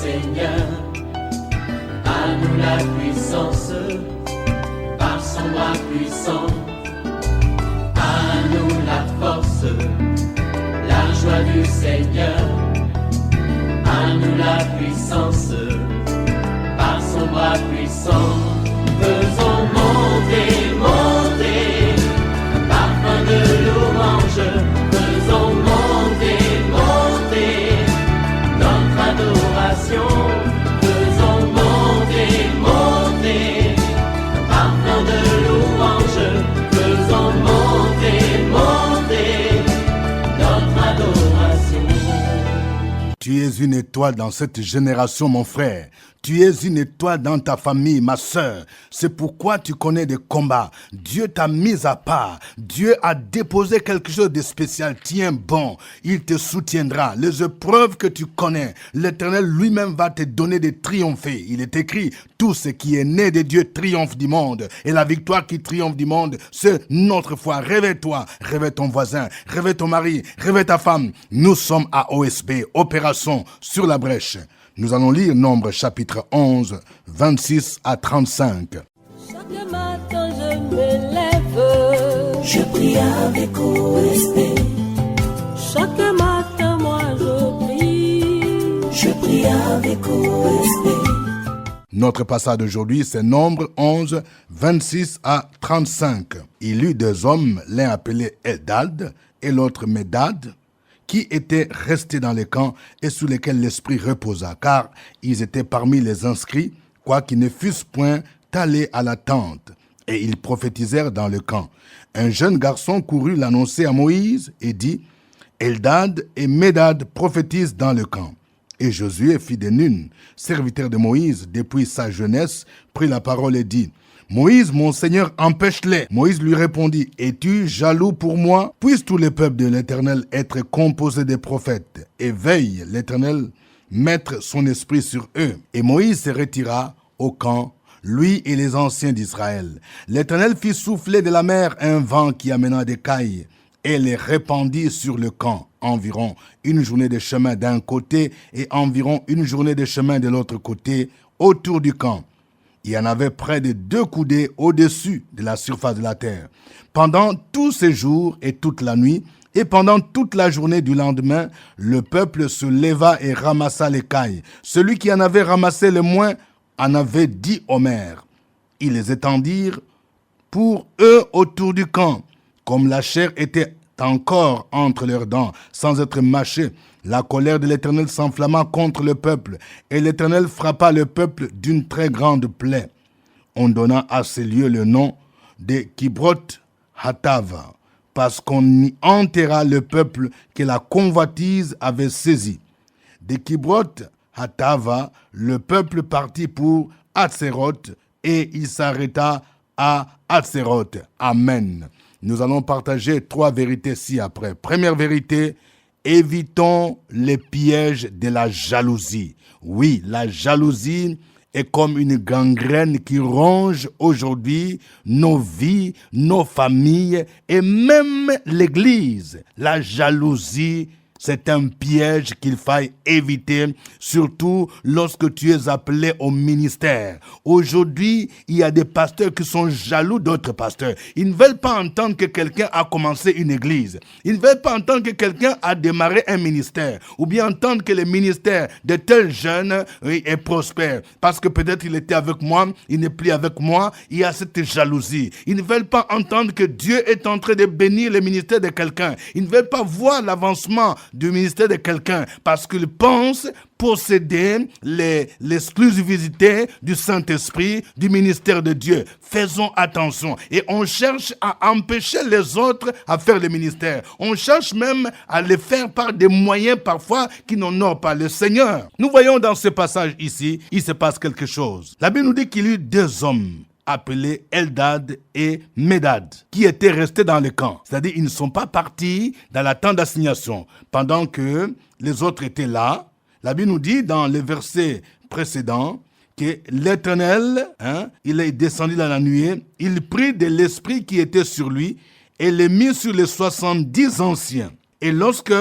Seigneur. À nous la puissance, par son bras puissant. À nous la force, la joie du Seigneur. À nous la puissance, par son bras puissant. Faisons monter, monter, un parfum de louange. Faisons monter, monter, notre adoration. Faisons monter, monter, un parfum de louange. Faisons monter, monter, notre adoration. Tu es une étoile dans cette génération, mon frère. Tu es une étoile dans ta famille, ma sœur. C'est pourquoi tu connais des combats. Dieu t'a mis à part. Dieu a déposé quelque chose de spécial. Tiens bon, il te soutiendra. Les épreuves que tu connais, l'Éternel lui-même va te donner de triompher. Il est écrit, tout ce qui est né de Dieu triomphe du monde. Et la victoire qui triomphe du monde, c'est notre foi. Réveille-toi, réveille ton voisin, réveille ton mari, réveille ta femme. Nous sommes à OSB, Opération sur la brèche. Nous allons lire Nombre chapitre 11, 26 à 35. Chaque matin je me lève, Je prie avec OSB. chaque matin moi je prie. Je prie avec OSB. Notre passage d'aujourd'hui, c'est Nombre 11, 26 à 35. Il y eut deux hommes, l'un appelé Eldad et l'autre Médad, qui étaient restés dans les camps et sous lesquels l'Esprit reposa, car ils étaient parmi les inscrits, quoiqu'ils ne fussent point allés à la tente. Et ils prophétisèrent dans le camp. Un jeune garçon courut l'annoncer à Moïse et dit, « Eldad et Médad prophétisent dans le camp. » Et Josué, fils de Nun, serviteur de Moïse depuis sa jeunesse, prit la parole et dit, « Moïse, mon Seigneur, empêche-les. » Moïse lui répondit, « Es-tu jaloux pour moi? Puisse tous les peuples de l'Éternel être composés des prophètes, et veille l'Éternel mettre son esprit sur eux. » Et Moïse se retira au camp, lui et les anciens d'Israël. L'Éternel fit souffler de la mer un vent qui amena des cailles, et les répandit sur le camp, environ une journée de chemin d'un côté et environ une journée de chemin de l'autre côté, autour du camp. Il y en avait près de 2 coudées au-dessus de la surface de la terre. Pendant tous ces jours et toute la nuit, et pendant toute la journée du lendemain, le peuple se leva et ramassa les cailles. Celui qui en avait ramassé le moins en avait 10 homères. Ils les étendirent pour eux autour du camp. Comme la chair était encore entre leurs dents, sans être mâchée, la colère de l'Éternel s'enflamma contre le peuple, et l'Éternel frappa le peuple d'une très grande plaie. On donna à ces lieux le nom de Kibroth Hattava, parce qu'on y enterra le peuple que la convoitise avait saisi. De Kibroth Hattava, le peuple partit pour Hatzeroth, et il s'arrêta à Hatzeroth. Amen. Nous allons partager 3 vérités ci-après. Première vérité, évitons les pièges de la jalousie. Oui, la jalousie est comme une gangrène qui ronge aujourd'hui nos vies, nos familles et même l'Église. La jalousie, c'est un piège qu'il faille éviter, surtout lorsque tu es appelé au ministère. Aujourd'hui, il y a des pasteurs qui sont jaloux d'autres pasteurs. Ils ne veulent pas entendre que quelqu'un a commencé une église. Ils ne veulent pas entendre que quelqu'un a démarré un ministère. Ou bien entendre que le ministère de tel jeune est prospère. Parce que peut-être il était avec moi, il n'est plus avec moi. Il y a cette jalousie. Ils ne veulent pas entendre que Dieu est en train de bénir le ministère de quelqu'un. Ils ne veulent pas voir l'avancement du ministère de quelqu'un parce qu'ils pensent posséder l'exclusivité du Saint-Esprit, du ministère de Dieu. Faisons attention. Et on cherche à empêcher les autres à faire le ministère. On cherche même à le faire par des moyens parfois qui n'honorent pas le Seigneur. Nous voyons dans ce passage ici, il se passe quelque chose. La Bible nous dit qu'il y eut 2 hommes appelés Eldad et Médad, qui étaient restés dans le camp. C'est-à-dire, ils ne sont pas partis dans la tente d'assignation. Pendant que les autres étaient là, la Bible nous dit dans le verset précédent que l'Éternel, il est descendu dans la nuée, il prit de l'esprit qui était sur lui et le mit sur les 70 anciens. Et lorsque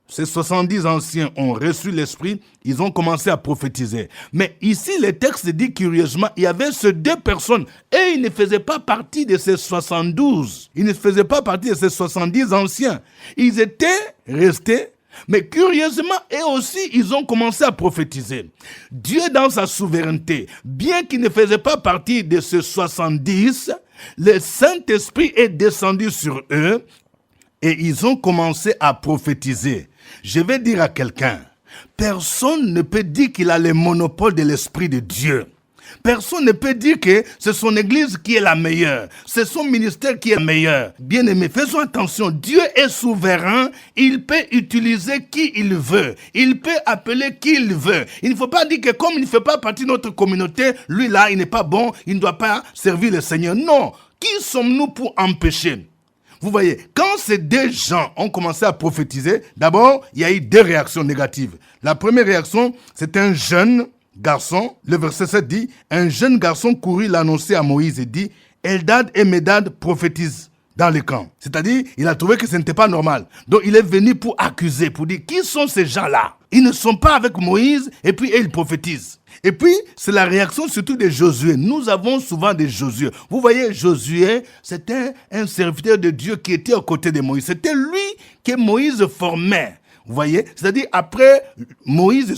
ces 70 anciens ont reçu l'esprit, ils ont commencé à prophétiser. Mais ici, le texte dit curieusement, il y avait ces 2 personnes et ils ne faisaient pas partie de ces 72. Ils ne faisaient pas partie de ces 70 anciens. Ils étaient restés, mais curieusement, eux aussi, ils ont commencé à prophétiser. Dieu, dans sa souveraineté, bien qu'ils ne faisaient pas partie de ces 70, le Saint-Esprit est descendu sur eux et ils ont commencé à prophétiser. Je vais dire à quelqu'un, personne ne peut dire qu'il a le monopole de l'Esprit de Dieu. Personne ne peut dire que c'est son église qui est la meilleure. C'est son ministère qui est le meilleur. Bien-aimés, faisons attention. Dieu est souverain. Il peut utiliser qui il veut. Il peut appeler qui il veut. Il ne faut pas dire que comme il ne fait pas partie de notre communauté, lui là, il n'est pas bon, il ne doit pas servir le Seigneur. Non. Qui sommes-nous pour empêcher? Vous voyez, quand ces 2 gens ont commencé à prophétiser, d'abord, il y a eu 2 réactions négatives. La première réaction, c'est un jeune garçon, le verset 7 dit, un jeune garçon courut l'annoncer à Moïse et dit, Eldad et Médad prophétisent dans les camps. C'est-à-dire, il a trouvé que ce n'était pas normal. Donc, il est venu pour accuser, pour dire, qui sont ces gens-là? Ils ne sont pas avec Moïse et puis ils prophétisent. Et puis, c'est la réaction surtout de Josué. Nous avons souvent des Josué. Vous voyez, Josué, c'était un serviteur de Dieu qui était aux côtés de Moïse. C'était lui que Moïse formait. Vous voyez, c'est-à-dire après Moïse,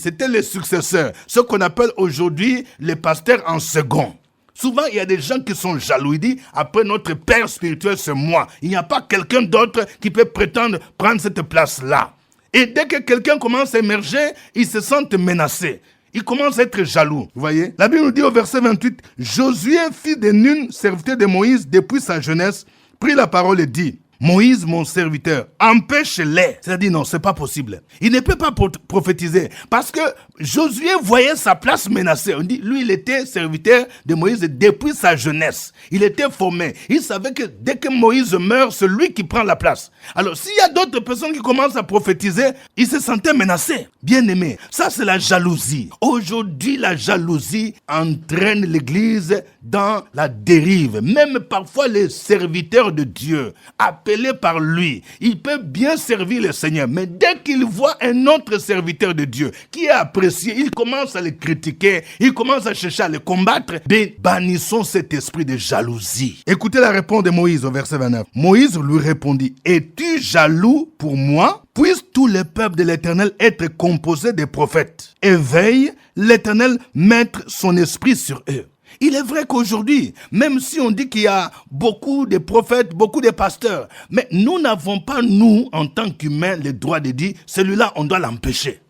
c'était le successeur, ce qu'on appelle aujourd'hui les pasteurs en second. Souvent, il y a des gens qui sont jaloux. Ils disent, après notre père spirituel, c'est moi. Il n'y a pas quelqu'un d'autre qui peut prétendre prendre cette place-là. Et dès que quelqu'un commence à émerger, ils se sentent menacés. Ils commencent à être jaloux. Vous voyez, la Bible nous dit au verset 28, Josué, fils de Nun, serviteur de Moïse depuis sa jeunesse, prit la parole et dit, Moïse, mon serviteur, empêche-les. C'est-à-dire, non, c'est pas possible. Il ne peut pas prophétiser parce que Josué voyait sa place menacée. On dit, lui, il était serviteur de Moïse depuis sa jeunesse. Il était formé. Il savait que dès que Moïse meurt, c'est lui qui prend la place. Alors, s'il y a d'autres personnes qui commencent à prophétiser, il se sentait menacé. Bien aimé, ça c'est la jalousie. Aujourd'hui, la jalousie entraîne l'Église dans la dérive. Même parfois, les serviteurs de Dieu, appelé par lui, il peut bien servir le Seigneur, mais dès qu'il voit un autre serviteur de Dieu qui est apprécié, il commence à le critiquer, il commence à chercher à le combattre. Mais bannissons cet esprit de jalousie. Écoutez la réponse de Moïse au verset 29. Moïse lui répondit, es-tu jaloux pour moi? Puisse tout le peuple de l'Éternel être composé de prophètes. Et veille l'Éternel mettre son esprit sur eux. Il est vrai qu'aujourd'hui, même si on dit qu'il y a beaucoup de prophètes, beaucoup de pasteurs, mais nous n'avons pas, nous, en tant qu'humains, le droit de dire, celui-là, on doit l'empêcher.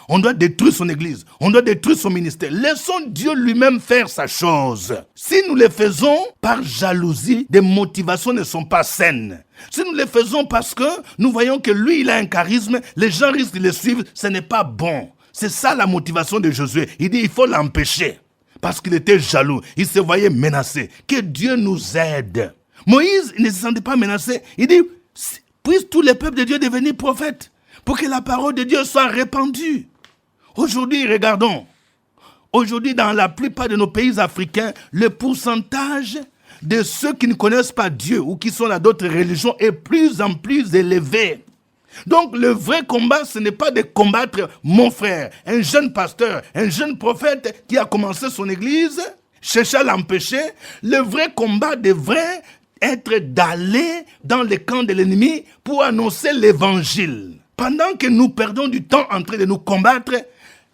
On doit détruire son église, on doit détruire son ministère. Laissons Dieu lui-même faire sa chose. Si nous le faisons par jalousie, des motivations ne sont pas saines. Si nous le faisons parce que nous voyons que lui, il a un charisme, les gens risquent de le suivre, ce n'est pas bon. C'est ça la motivation de Josué. Il dit, il faut l'empêcher. Parce qu'il était jaloux, il se voyait menacé. Que Dieu nous aide. Moïse il ne se sentait pas menacé. Il dit, puisse tous les peuples de Dieu devenir prophètes, pour que la parole de Dieu soit répandue. Aujourd'hui, regardons. Aujourd'hui, dans la plupart de nos pays africains, le pourcentage de ceux qui ne connaissent pas Dieu ou qui sont dans d'autres religions est plus en plus élevé. Donc le vrai combat, ce n'est pas de combattre mon frère, un jeune pasteur, un jeune prophète qui a commencé son église, chercher à l'empêcher. Le vrai combat devrait être d'aller dans le camp de l'ennemi pour annoncer l'évangile. Pendant que nous perdons du temps en train de nous combattre,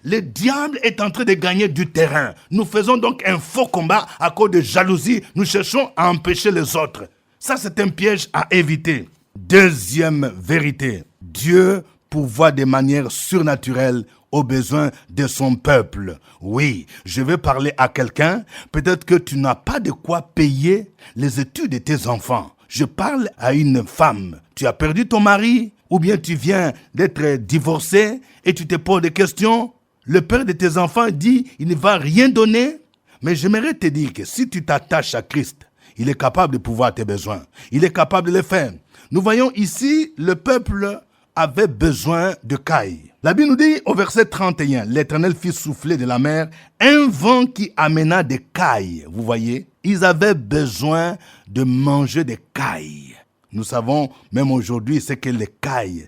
le diable est en train de gagner du terrain. Nous faisons donc un faux combat à cause de jalousie. Nous cherchons à empêcher les autres. Ça, c'est un piège à éviter. Deuxième vérité. Dieu pourvoit de manière surnaturelle aux besoins de son peuple. Oui, je vais parler à quelqu'un. Peut-être que tu n'as pas de quoi payer les études de tes enfants. Je parle à une femme. Tu as perdu ton mari ou bien tu viens d'être divorcé et tu te poses des questions. Le père de tes enfants dit, il ne va rien donner. Mais j'aimerais te dire que si tu t'attaches à Christ, il est capable de pourvoir tes besoins. Il est capable de les faire. Nous voyons ici, le peuple avait besoin de cailles. La Bible nous dit au verset 31, l'Éternel fit souffler de la mer un vent qui amena des cailles. Vous voyez, ils avaient besoin de manger des cailles. Nous savons même aujourd'hui ce que les cailles,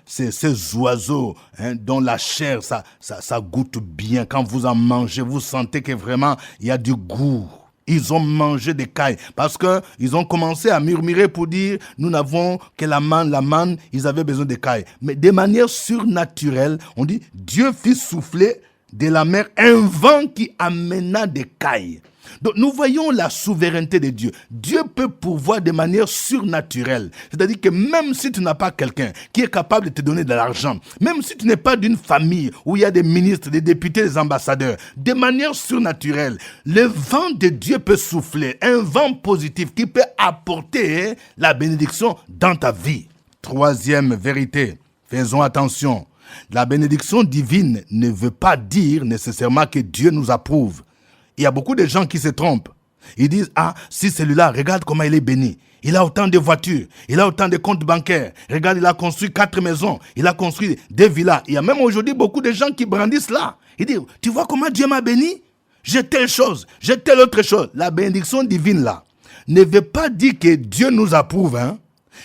ces oiseaux dont la chair, ça goûte bien. Quand vous en mangez, vous sentez que vraiment il y a du goût. Ils ont mangé des cailles parce qu'ils ont commencé à murmurer pour dire nous n'avons que la manne, ils avaient besoin de cailles. Mais de manière surnaturelle, on dit Dieu fit souffler de la mer un vent qui amena des cailles. Donc nous voyons la souveraineté de Dieu. Dieu peut pourvoir de manière surnaturelle. C'est-à-dire que même si tu n'as pas quelqu'un qui est capable de te donner de l'argent, même si tu n'es pas d'une famille où il y a des ministres, des députés, des ambassadeurs, de manière surnaturelle, le vent de Dieu peut souffler, un vent positif qui peut apporter la bénédiction dans ta vie. Troisième vérité, faisons attention. La bénédiction divine ne veut pas dire nécessairement que Dieu nous approuve. Il y a beaucoup de gens qui se trompent. Ils disent, si celui-là, regarde comment il est béni. Il a autant de voitures, il a autant de comptes bancaires. Regarde, il a construit 4 maisons, il a construit 2 villas. Il y a même aujourd'hui beaucoup de gens qui brandissent là. Ils disent, tu vois comment Dieu m'a béni? J'ai telle chose, j'ai telle autre chose. La bénédiction divine là ne veut pas dire que Dieu nous approuve.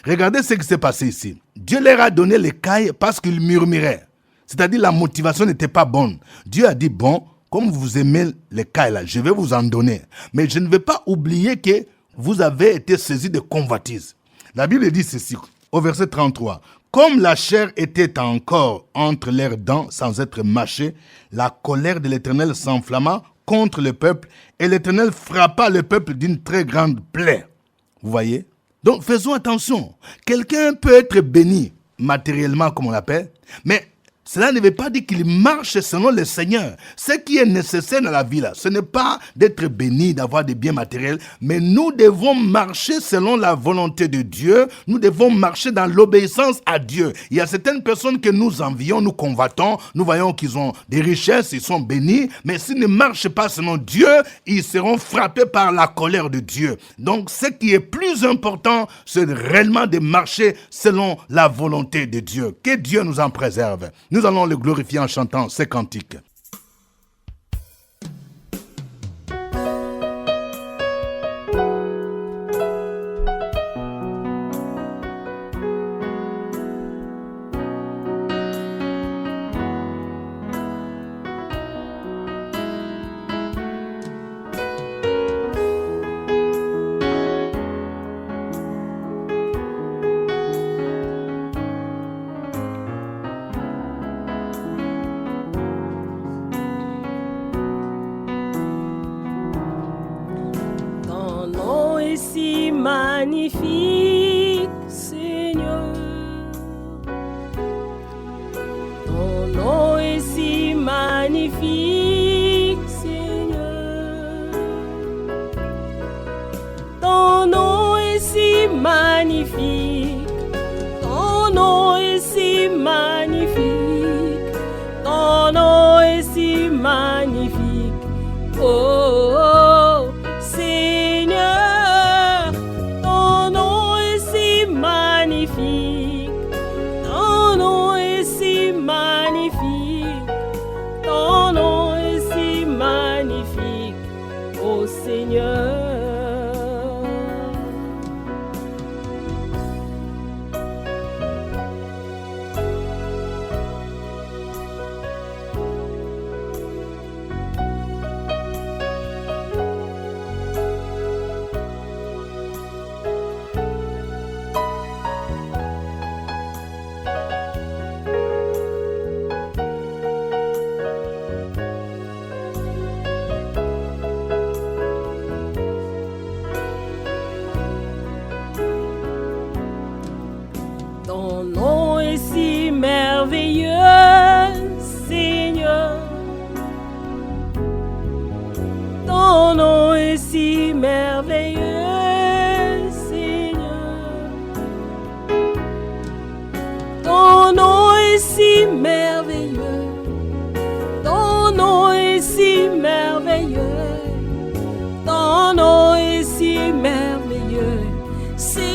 Regardez ce qui s'est passé ici. Dieu leur a donné les cailles parce qu'ils murmuraient. C'est-à-dire la motivation n'était pas bonne. Dieu a dit, bon, comme vous aimez les cailles là, je vais vous en donner. Mais je ne vais pas oublier que vous avez été saisis de convoitise. La Bible dit ceci, au verset 33. Comme la chair était encore entre leurs dents sans être mâchée, la colère de l'Éternel s'enflamma contre le peuple et l'Éternel frappa le peuple d'une très grande plaie. Vous voyez? Donc faisons attention. Quelqu'un peut être béni matériellement, comme on l'appelle, mais cela ne veut pas dire qu'il marche selon le Seigneur. Ce qui est nécessaire dans la vie, là, ce n'est pas d'être béni, d'avoir des biens matériels, mais nous devons marcher selon la volonté de Dieu. Nous devons marcher dans l'obéissance à Dieu. Il y a certaines personnes que nous envions, nous convoitons, nous voyons qu'ils ont des richesses, ils sont bénis, mais s'ils ne marchent pas selon Dieu, ils seront frappés par la colère de Dieu. Donc, ce qui est plus important, c'est réellement de marcher selon la volonté de Dieu. Que Dieu nous en préserve. Nous allons le glorifier en chantant ces cantiques. Magnifique Seigneur, ton nom est si magnifique Seigneur, ton nom est si magnifique, ton nom est si magnifique, ton nom est si magnifique, oh, oh Seigneur. Ton nom est si merveilleux, Seigneur. Ton nom est si merveilleux, Seigneur. Ton nom est si merveilleux. Ton nom est si merveilleux. Ton nom est si merveilleux, Seigneur.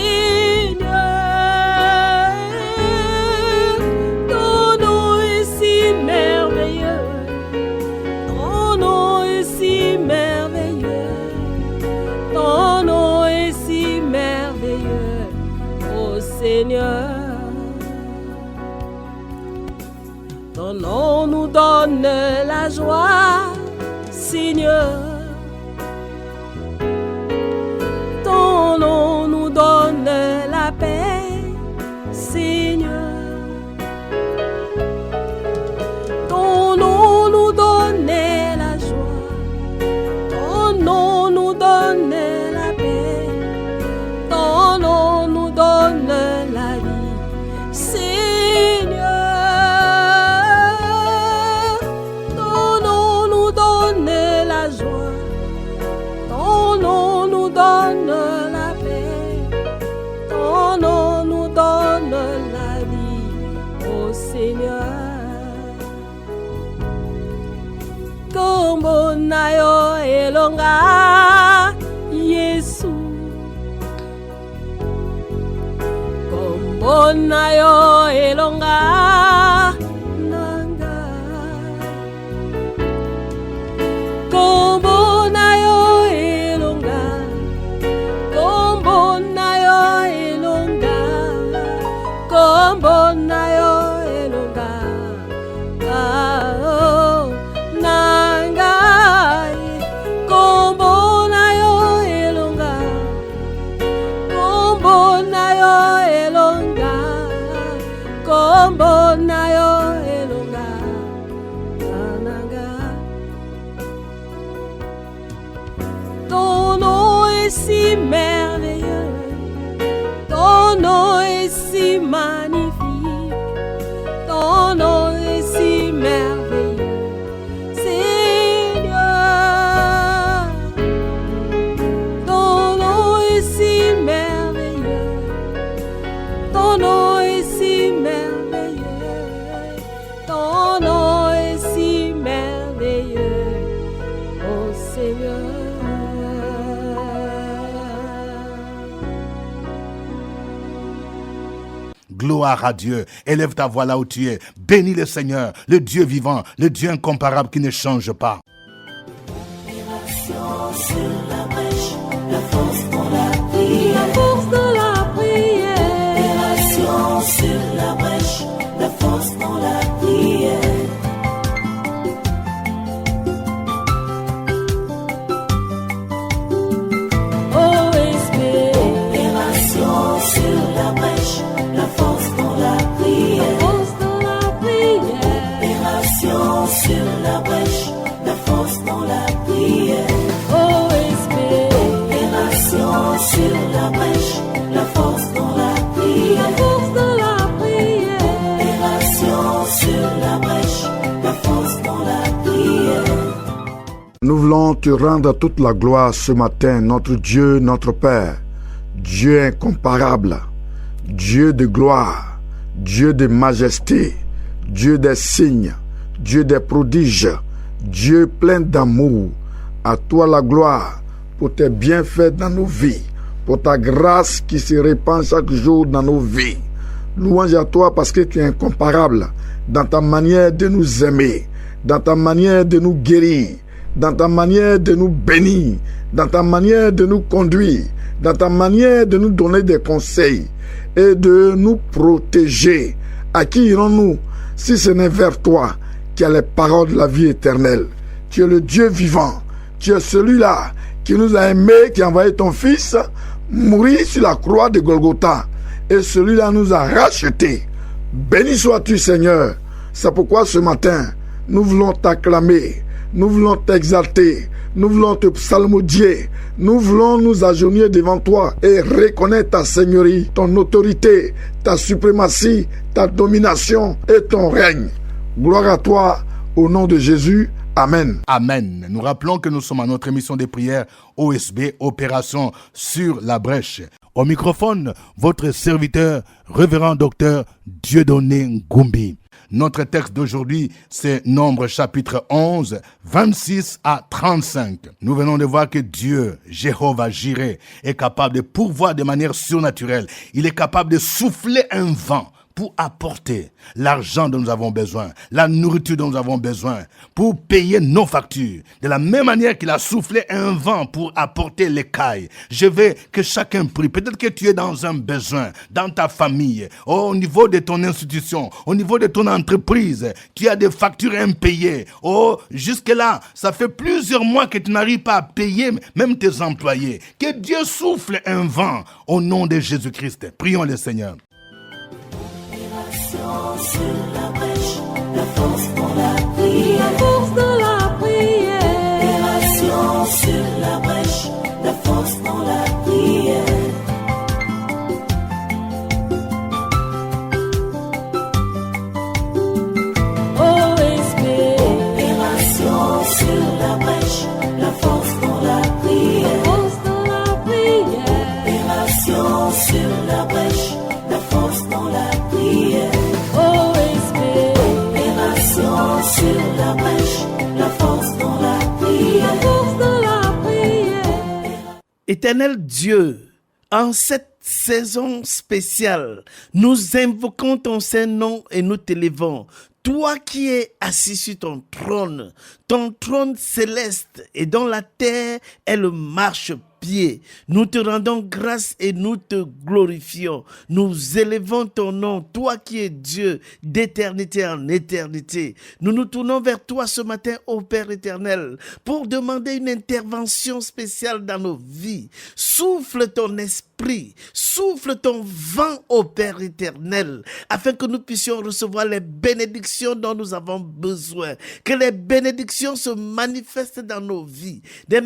Ton nom nous donne la joie, Seigneur. Ton nom nous donne la paix, Seigneur. Ton nom nous donne la joie. Ton nom nous donne la paix. Ton nom nous donne la vie, Seigneur. Ton nom nous donne la joie. Ton nom nous donne la paix. Ton nom nous donne la vie, ô Seigneur. Kombo na yo elonga, Yesu. Kombo na yo elonga, nanga. Kombo na yo elonga, kombo na yo elonga, kombo na yo elonga. Ah, oh, nanga. Kombo na yo elonga, kombo na yo elonga, kombo na yo elonga, nanga. Ton nom est si merveilleux, ton nom est si magnifique, ton nom est si merveilleux, Seigneur. Ton nom est si merveilleux, ton nom est si merveilleux, ton nom est si merveilleux, ô Seigneur. Gloire à Dieu. Élève ta voix là où tu es. Bénis le Seigneur, le Dieu vivant, le Dieu incomparable qui ne change pas. Opération sur la brèche, la force dans la prière. La force de la prière. Opération sur la brèche, la force dans la prière. OSB. Opération sur la brèche, la force dans la prière. Force de la prière. Opération sur la brèche, la force dans la prière. OSB. Opération sur la brèche, la force dans la La prière. force de la prière. Opération sur la brèche, la force dans la prière. Nous voulons te rendre toute la gloire ce matin, notre Dieu, notre Père, Dieu incomparable, Dieu de gloire, Dieu de majesté, Dieu des signes, Dieu des prodiges, Dieu plein d'amour. À toi la gloire pour tes bienfaits dans nos vies, pour ta grâce qui se répand chaque jour dans nos vies. Louange à toi parce que tu es incomparable dans ta manière de nous aimer, dans ta manière de nous guérir, dans ta manière de nous bénir, dans ta manière de nous conduire, dans ta manière de nous donner des conseils et de nous protéger. À qui irons-nous si ce n'est vers toi qui a les paroles de la vie éternelle? Tu es le Dieu vivant, tu es celui-là qui nous a aimés, qui a envoyé ton Fils mourir sur la croix de Golgotha, et celui-là nous a rachetés. Béni sois-tu, Seigneur. C'est pourquoi ce matin, nous voulons t'acclamer, nous voulons t'exalter, nous voulons te psalmodier, nous voulons nous agenouiller devant toi et reconnaître ta seigneurie, ton autorité, ta suprématie, ta domination et ton règne. Gloire à toi, au nom de Jésus. Amen. Amen. Nous rappelons que nous sommes à notre émission de prière OSB, Opération sur la brèche. Au microphone, votre serviteur, révérend docteur Dieudonné Ngumbi. Notre texte d'aujourd'hui, c'est Nombre chapitre 11, 26 à 35. Nous venons de voir que Dieu, Jéhovah Jireh, est capable de pourvoir de manière surnaturelle. Il est capable de souffler un vent pour apporter l'argent dont nous avons besoin, la nourriture dont nous avons besoin, pour payer nos factures. De la même manière qu'il a soufflé un vent pour apporter l'écaille. Je veux que chacun prie. Peut-être que tu es dans un besoin, dans ta famille, au niveau de ton institution, au niveau de ton entreprise. Tu as des factures impayées. Jusque-là, ça fait plusieurs mois que tu n'arrives pas à payer même tes employés. Que Dieu souffle un vent au nom de Jésus-Christ. Prions le Seigneur. Sur la brèche, la force pour la prière. La force dans la prière. Opération sur la brèche, la force pour la prière. Oh, esprit. Opération sur la brèche, la force pour la prière. Force dans la prière. Opération sur la brèche, la force pour la prière. Oh, esprit. Opération sur la brèche, la force dans la prière. La force dans la prière. Éternel Dieu, en cette saison spéciale, nous invoquons ton Saint-Nom et nous t'élevons. Toi qui es assis sur ton trône céleste et dont la terre est le marchepied, nous te rendons grâce et nous te glorifions. Nous élevons ton nom, toi qui es Dieu d'éternité en éternité. Nous nous tournons vers toi ce matin, ô Père éternel, pour demander une intervention spéciale dans nos vies. Souffle ton esprit, souffle ton vent, ô Père éternel, afin que nous puissions recevoir les bénédictions dont nous avons besoin. Que les bénédictions se manifestent dans nos vies. Des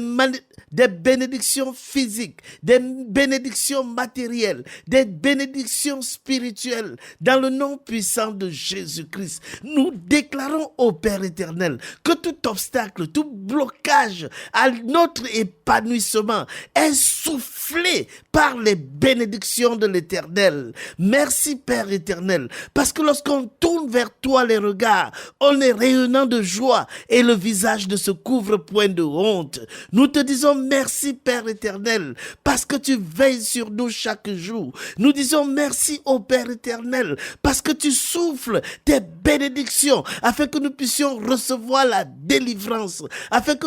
bénédictions physiques, des bénédictions matérielles, des bénédictions spirituelles. Dans le nom puissant de Jésus-Christ, nous déclarons au Père éternel que tout obstacle, tout blocage à notre épanouissement est soufflé par les bénédictions de l'Éternel. Merci Père éternel, parce que lorsqu'on tourne vers toi les regards, on est rayonnant de joie et le visage ne se couvre point de honte. Nous te disons merci Père éternel, parce que tu veilles sur nous chaque jour. Nous disons merci au Père éternel, parce que tu souffles tes bénédictions, afin que nous puissions recevoir la délivrance, afin que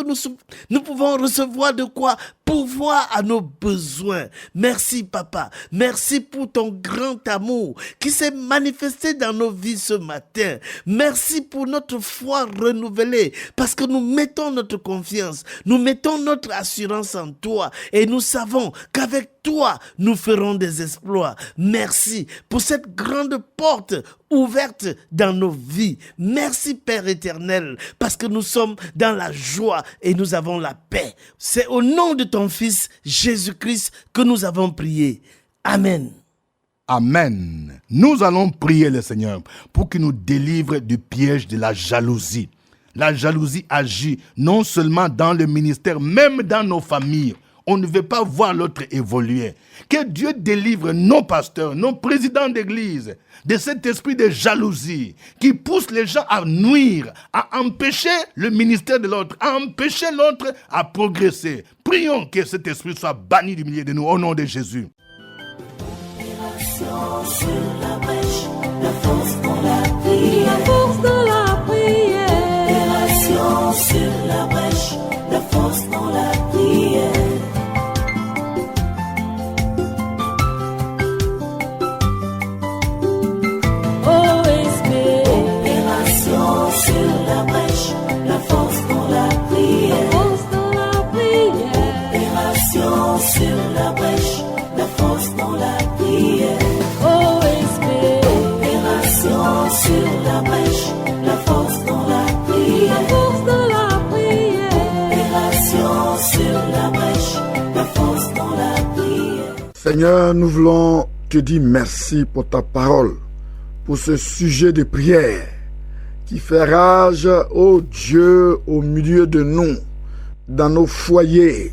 nous pouvons recevoir de quoi pourvoir à nos besoins. Merci Papa, merci pour ton grand amour qui s'est manifesté dans nos vies ce matin. Merci pour notre foi renouvelée, parce que nous mettons notre confiance, nous mettons notre assurance en toi et nous savons qu'avec toi, nous ferons des exploits. Merci pour cette grande porte ouverte dans nos vies. Merci Père éternel, parce que nous sommes dans la joie et nous avons la paix. C'est au nom de ton Fils Jésus-Christ que nous avons prié. Amen. Amen. Nous allons prier le Seigneur pour qu'il nous délivre du piège de la jalousie. La jalousie agit non seulement dans le ministère, même dans nos familles. On ne veut pas voir l'autre évoluer. Que Dieu délivre nos pasteurs, nos présidents d'église de cet esprit de jalousie qui pousse les gens à nuire, à empêcher le ministère de l'autre, à empêcher l'autre à progresser. Prions que cet esprit soit banni du milieu de nous au nom de Jésus. Sur la brèche, la force pour la prière. La force dans la prière. Opération sur la brèche, la force pour la prière. Oh, esprit. Opération sur la brèche, la force pour la prière. Force dans la prière. Opération sur la brèche, la force pour la prière. Oh, esprit. Opération sur la brèche, la force pour la prière. La force dans la prière. Opération sur la brèche, la force pour la prière. Seigneur, nous voulons te dire merci pour ta parole, pour ce sujet de prière qui fait rage, ô Dieu, au milieu de nous, dans nos foyers,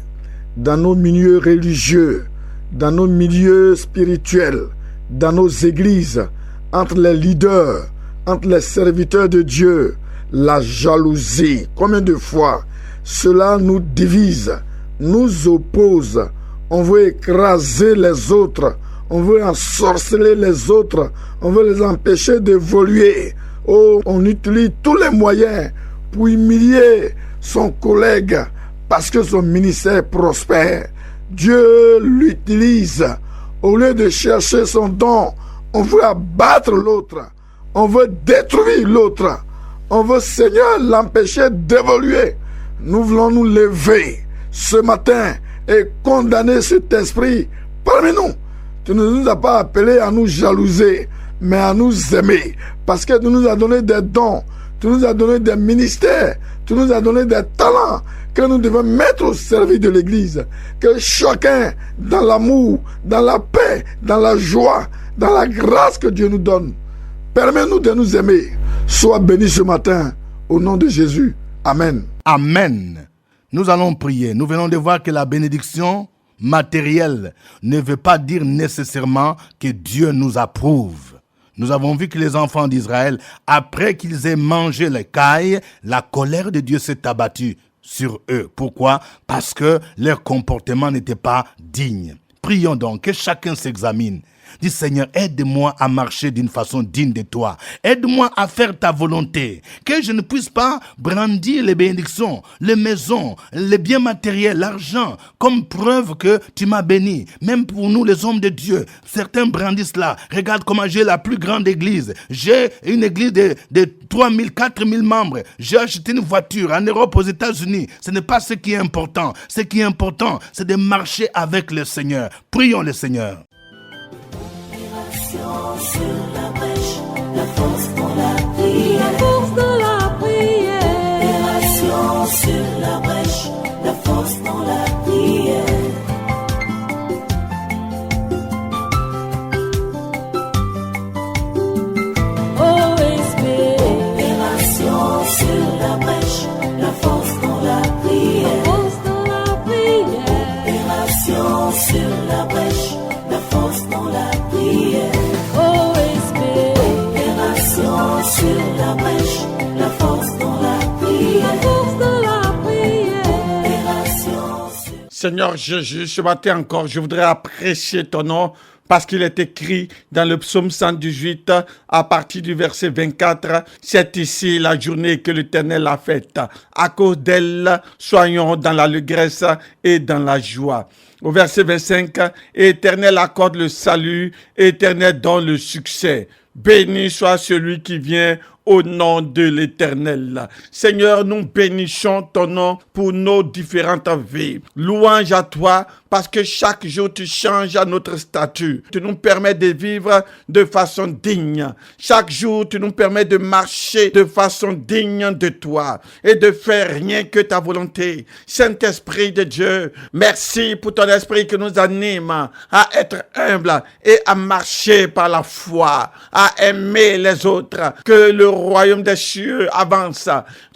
dans nos milieux religieux, dans nos milieux spirituels, dans nos églises, entre les leaders, entre les serviteurs de Dieu, la jalousie. Combien de fois cela nous divise, nous oppose, on veut écraser les autres, On veut ensorceler les autres. On veut les empêcher d'évoluer. Oh, on utilise tous les moyens pour humilier son collègue parce que son ministère prospère. Dieu l'utilise. Au lieu de chercher son don, on veut abattre l'autre. On veut détruire l'autre. On veut, Seigneur, l'empêcher d'évoluer. Nous voulons nous lever ce matin et condamner cet esprit parmi nous. Tu ne nous as pas appelés à nous jalouser, mais à nous aimer. Parce que tu nous as donné des dons, tu nous as donné des ministères, tu nous as donné des talents que nous devons mettre au service de l'Église. Que chacun, dans l'amour, dans la paix, dans la joie, dans la grâce que Dieu nous donne, permets-nous de nous aimer. Sois béni ce matin, au nom de Jésus. Amen. Amen. Nous allons prier. Nous venons de voir que la bénédiction matérielle ne veut pas dire nécessairement que Dieu nous approuve. Nous avons vu que les enfants d'Israël, après qu'ils aient mangé les cailles, la colère de Dieu s'est abattue sur eux. Pourquoi? Parce que leur comportement n'était pas digne. Prions donc que chacun s'examine. Dis Seigneur, aide-moi à marcher d'une façon digne de toi. Aide-moi à faire ta volonté. Que je ne puisse pas brandir les bénédictions, les maisons, les biens matériels, l'argent, comme preuve que tu m'as béni. Même pour nous, les hommes de Dieu, certains brandissent là. Regarde comment j'ai la plus grande église. J'ai une église de 3000, 4000 membres. J'ai acheté une voiture en Europe, aux États-Unis. Ce n'est pas ce qui est important. Ce qui est important, c'est de marcher avec le Seigneur. Prions le Seigneur. Sur la brèche, la force pour la prière. La force de la prière. Opération sur la brèche, la force pour la prière. OSB. Opération sur la brèche, la force pour la prière. La force de la prière. Opération sur la brèche, la force pour la prière. Sur la brèche, la force dans la prière. La force de la prière. Opération sur... Seigneur Jésus, ce matin encore, je voudrais apprécier ton nom parce qu'il est écrit dans le psaume 118 à partir du verset 24, c'est ici la journée que l'Éternel a faite. À cause d'elle, soyons dans l'allégresse et dans la joie. Au verset 25, Éternel accorde le salut, Éternel donne le succès. Béni soit celui qui vient au nom de l'Éternel. Seigneur, nous bénissons ton nom pour nos différentes vies. Louange à toi parce que chaque jour tu changes notre statut. Tu nous permets de vivre de façon digne. Chaque jour tu nous permets de marcher de façon digne de toi et de faire rien que ta volonté. Saint-Esprit de Dieu, merci pour ton esprit qui nous anime à être humble et à marcher par la foi, à aimer les autres. Que le royaume des cieux avance.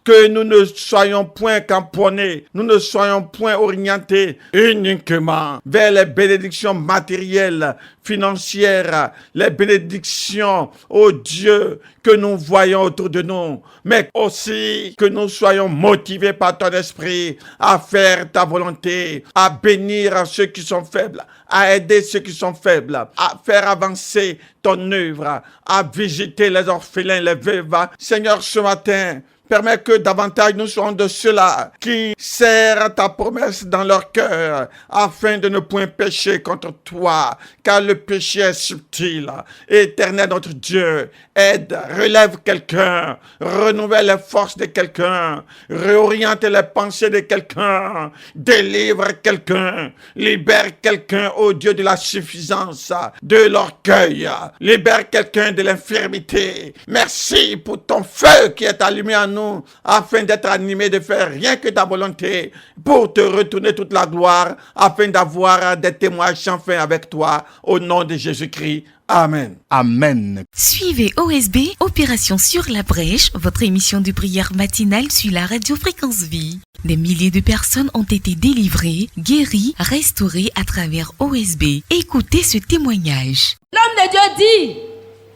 Que nous ne soyons point camponnés, nous ne soyons point orientés uniquement vers les bénédictions matérielles, financières, les bénédictions, ô Dieu, que nous voyons autour de nous, mais aussi que nous soyons motivés par ton esprit à faire ta volonté, à bénir ceux qui sont faibles, à aider ceux qui sont faibles, à faire avancer ton œuvre, à visiter les orphelins, les veuves. Seigneur, ce matin, permets que davantage nous soyons de ceux-là qui serrent ta promesse dans leur cœur afin de ne point pécher contre toi, car le péché est subtil. Éternel notre Dieu, aide, relève quelqu'un, renouvelle les forces de quelqu'un, réoriente les pensées de quelqu'un, délivre quelqu'un, libère quelqu'un, ô Dieu, de la suffisance, de l'orgueil, libère quelqu'un de l'infirmité. Merci pour ton feu qui est allumé en nous, afin d'être animés de faire rien que ta volonté, pour te retourner toute la gloire, afin d'avoir des témoignages sans fin avec toi, au nom de Jésus-Christ. Amen. Amen. Suivez OSB, Opération sur la brèche, votre émission de prière matinale sur la radio Fréquence Vie. Des milliers de personnes ont été délivrées, guéries, restaurées à travers OSB. Écoutez ce témoignage. L'homme de Dieu dit,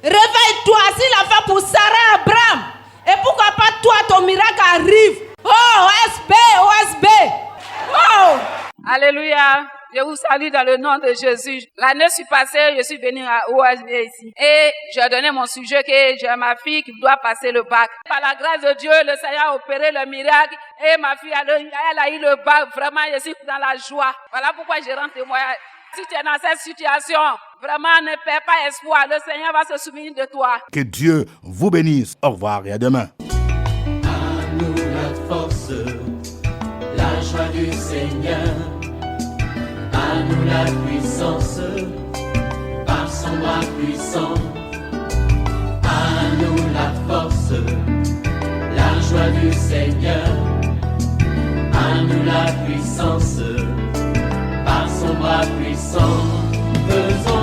réveille-toi, s'il a fait pour Sarah Abraham. Et pourquoi pas toi, ton miracle arrive? Oh, OSB, OSB. Oh. Alléluia. Je vous salue dans le nom de Jésus. L'année passée, je suis venue à OAG ici. Et j'ai donné mon sujet que j'ai ma fille qui doit passer le bac. Par la grâce de Dieu, le Seigneur a opéré le miracle. Et ma fille, elle a eu le bac. Vraiment, je suis dans la joie. Voilà pourquoi je rends témoignage. Si tu es dans cette situation, vraiment ne perds pas espoir. Le Seigneur va se souvenir de toi. Que Dieu vous bénisse. Au revoir et à demain. À nous la force, la joie du Seigneur. À nous la puissance, par son bras puissant. À nous la force, la joie du Seigneur. À nous la puissance, par son bras puissant. Faisons